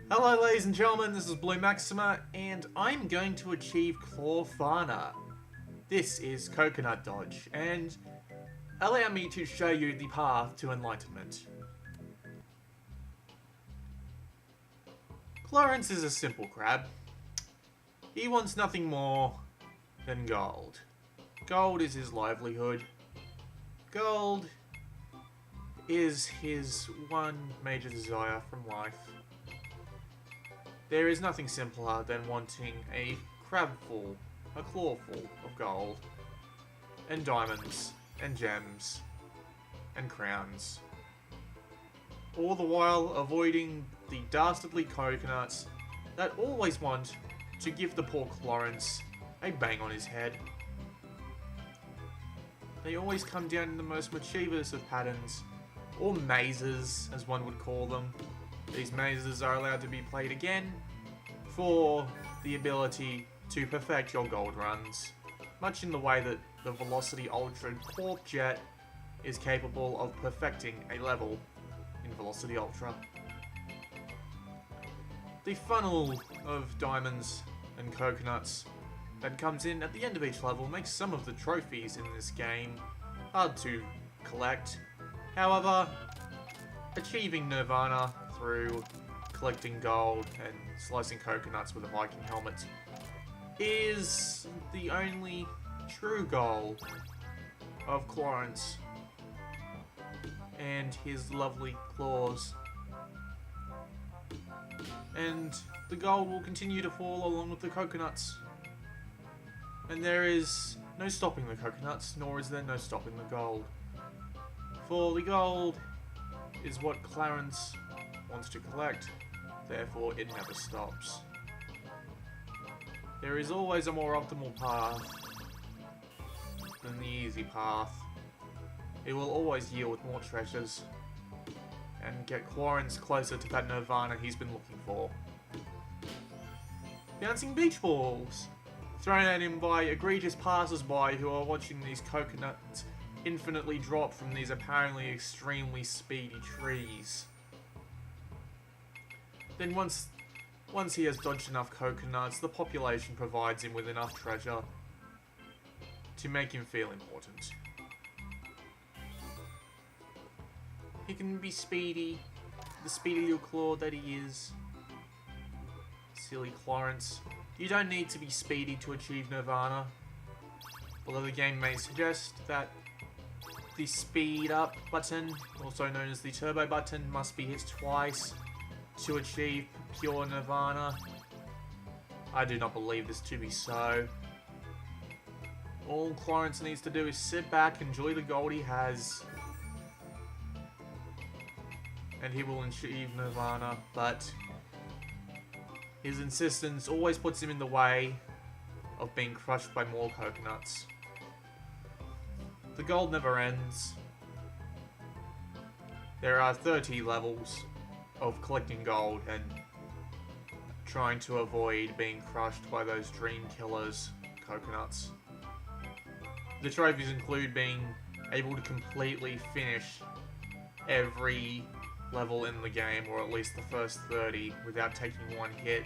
Hello ladies and gentlemen, this is BlueMaxima, and I'm going to achieve Clawvana. This is Coconut Dodge, and allow me to show you the path to enlightenment. Clarence is a simple crab. He wants nothing more than gold. Gold is his livelihood. Gold is his one major desire from life. There is nothing simpler than wanting a crabful, a clawful of gold, and diamonds, and gems, and crowns. All the while avoiding the dastardly coconuts that always want to give the poor Clarence a bang on his head. They always come down in the most mischievous of patterns, or mazes as one would call them. These mazes are allowed to be played again for the ability to perfect your gold runs, much in the way that the Velocity Ultra Corp Jet is capable of perfecting a level in Velocity Ultra. The funnel of diamonds and coconuts that comes in at the end of each level makes some of the trophies in this game hard to collect. However, achieving Nirvana through collecting gold and slicing coconuts with a Viking helmet is the only true goal of Clarence and his lovely claws. And the gold will continue to fall along with the coconuts. And there is no stopping the coconuts, nor is there no stopping the gold. For the gold is what Clarence wants to collect, therefore it never stops. There is always a more optimal path than the easy path. It will always yield more treasures and get Clarence closer to that Nirvana he's been looking for. Bouncing beach balls, thrown at him by egregious passers-by who are watching these coconuts infinitely drop from these apparently extremely speedy trees. Then once he has dodged enough coconuts, the population provides him with enough treasure to make him feel important. He can be speedy, the speedy little claw that he is. Silly Clarence. You don't need to be speedy to achieve Nirvana, although the game may suggest that the speed up button, also known as the turbo button, must be hit twice to achieve pure Nirvana. I do not believe this to be so. All Clarence needs to do is sit back, enjoy the gold he has, and he will achieve Nirvana, but his insistence always puts him in the way of being crushed by more coconuts. The gold never ends. There are 30 levels of collecting gold and trying to avoid being crushed by those dream killers, coconuts. The trophies include being able to completely finish every level in the game, or at least the first 30, without taking one hit.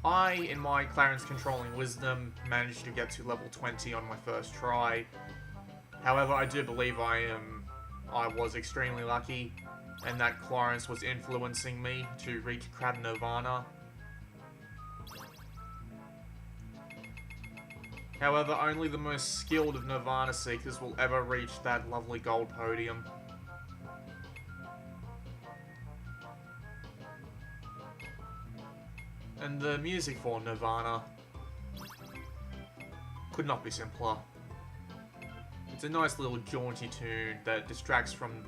I, in my Clarence controlling wisdom, managed to get to level 20 on my first try. However, I do believe I was extremely lucky, and that Clarence was influencing me to reach Crab Nirvana. However, only the most skilled of Nirvana seekers will ever reach that lovely gold podium. And the music for Nirvana could not be simpler. It's a nice little jaunty tune that distracts from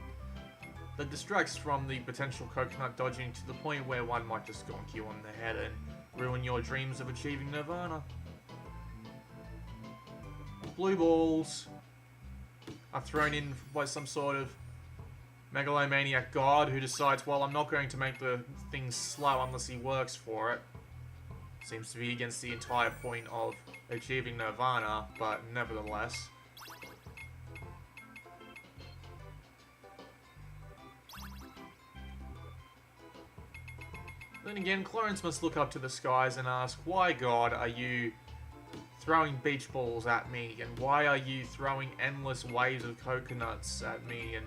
the potential coconut dodging to the point where one might just gonk you on the head and ruin your dreams of achieving Nirvana. Blue balls are thrown in by some sort of megalomaniac god who decides, well, I'm not going to make the thing slow unless he works for it. Seems to be against the entire point of achieving Nirvana, but nevertheless. Then again, Clarence must look up to the skies and ask, why, God, are you throwing beach balls at me? And why are you throwing endless waves of coconuts at me? And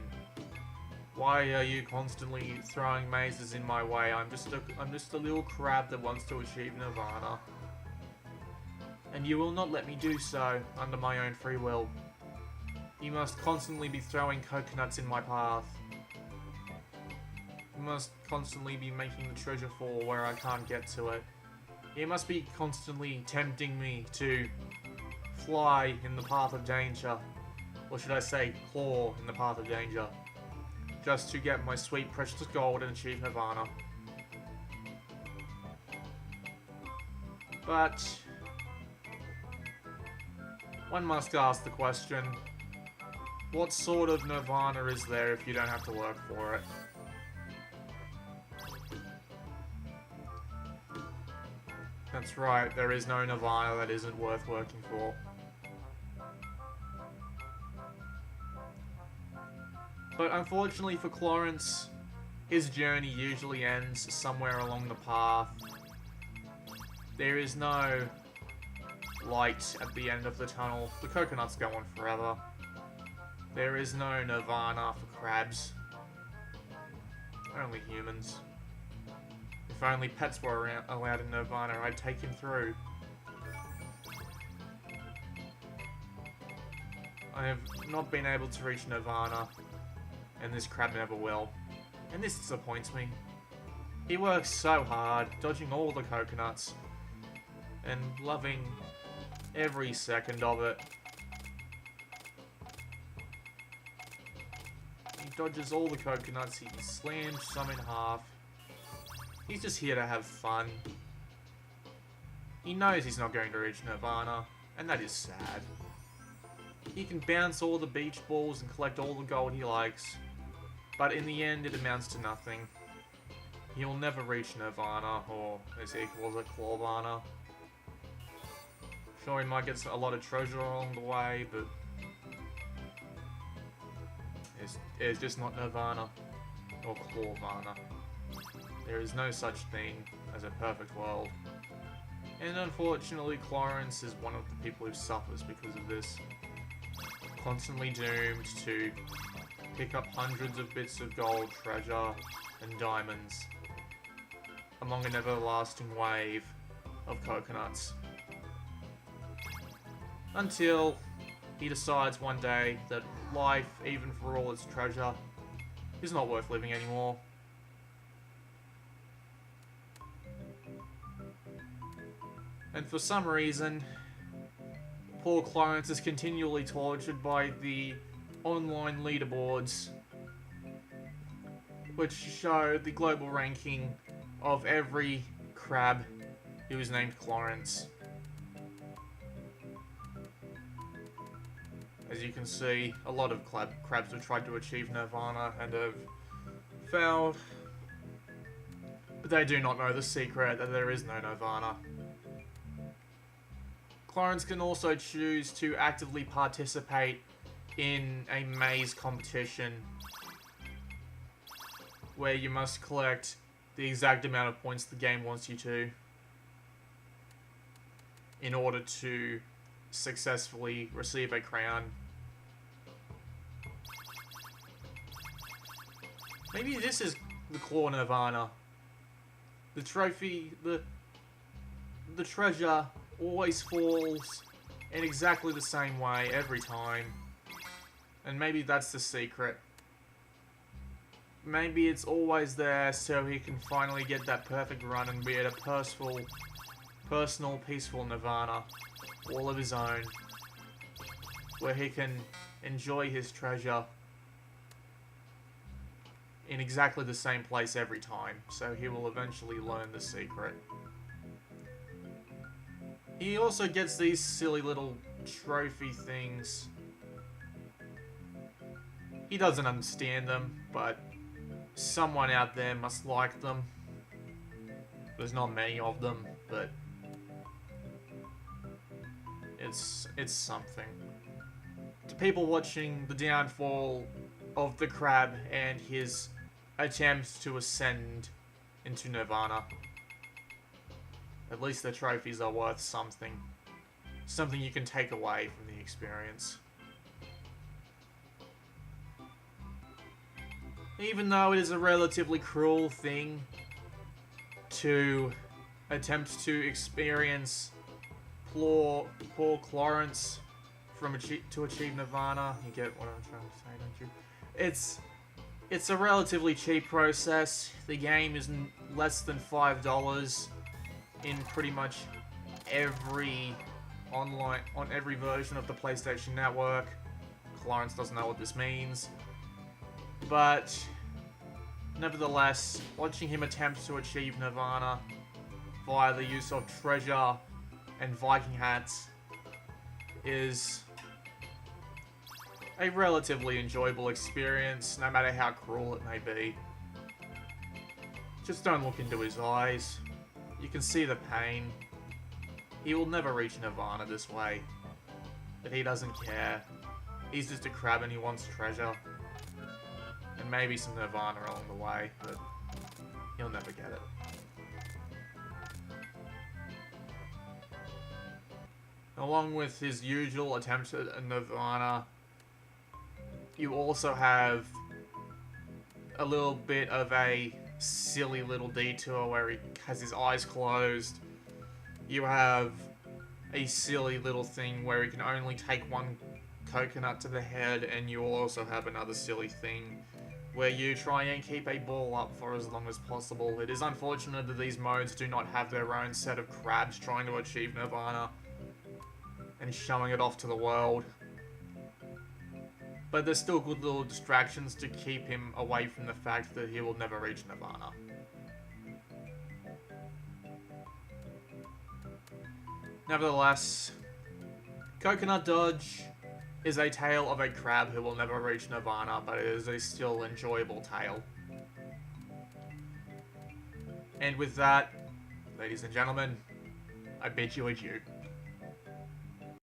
why are you constantly throwing mazes in my way? I'm just a little crab that wants to achieve nirvana. And you will not let me do so under my own free will. You must constantly be throwing coconuts in my path. You must constantly be making the treasure fall where I can't get to it. You must be constantly tempting me to fly in the path of danger. Or should I say, claw in the path of danger. Just to get my sweet precious gold and achieve nirvana. But one must ask the question, what sort of nirvana is there if you don't have to work for it? That's right, there is no nirvana that isn't worth working for. But unfortunately for Clarence, his journey usually ends somewhere along the path. There is no light at the end of the tunnel. The coconuts go on forever. There is no nirvana for crabs. Only humans. If only pets were allowed in nirvana, I'd take him through. I have not been able to reach nirvana, and this crab never will. And this disappoints me. He works so hard, dodging all the coconuts, and loving every second of it. He dodges all the coconuts, he slams some in half. He's just here to have fun. He knows he's not going to reach nirvana, and that is sad. He can bounce all the beach balls and collect all the gold he likes, but in the end it amounts to nothing. He'll never reach nirvana, or as he calls it, Clawvana. Sure, he might get a lot of treasure along the way, but it's just not nirvana, or Clawvana. There is no such thing as a perfect world. And unfortunately, Clarence is one of the people who suffers because of this. Constantly doomed to pick up hundreds of bits of gold, treasure, and diamonds among an everlasting wave of coconuts. Until he decides one day that life, even for all its treasure, is not worth living anymore. And for some reason, poor Clarence is continually tortured by the online leaderboards, which show the global ranking of every crab who is named Clarence. As you can see, a lot of crabs have tried to achieve nirvana and have failed, but they do not know the secret that there is no nirvana. Clarence can also choose to actively participate in a maze competition where you must collect the exact amount of points the game wants you to in order to successfully receive a crown. Maybe this is the Claw Nirvana. The trophy, the treasure always falls in exactly the same way every time. And maybe that's the secret. Maybe it's always there so he can finally get that perfect run and be at a personal, peaceful nirvana, all of his own, where he can enjoy his treasure in exactly the same place every time, so he will eventually learn the secret. He also gets these silly little trophy things. He doesn't understand them, but someone out there must like them. There's not many of them, but it's something. To people watching the downfall of the crab and his attempts to ascend into nirvana. At least the trophies are worth something. Something you can take away from the experience. Even though it is a relatively cruel thing to attempt to experience poor Clarence to achieve Nirvana. You get what I'm trying to say, don't you? It's a relatively cheap process. The game is less than $5 in pretty much every on every version of the PlayStation Network. Clarence doesn't know what this means. But nevertheless, watching him attempt to achieve Nirvana via the use of treasure and Viking hats is a relatively enjoyable experience, no matter how cruel it may be. Just don't look into his eyes. You can see the pain. He will never reach Nirvana this way. But he doesn't care. He's just a crab and he wants treasure. And maybe some Nirvana along the way, but he'll never get it. Along with his usual attempt at Nirvana, you also have a little bit of a silly little detour where he has his eyes closed. You have a silly little thing where he can only take one coconut to the head, and you also have another silly thing where you try and keep a ball up for as long as possible. It is unfortunate that these modes do not have their own set of crabs trying to achieve Nirvana and showing it off to the world. But there's still good little distractions to keep him away from the fact that he will never reach Nirvana. Nevertheless, Coconut Dodge is a tale of a crab who will never reach Nirvana, but it is a still enjoyable tale. And with that, ladies and gentlemen, I bid you adieu.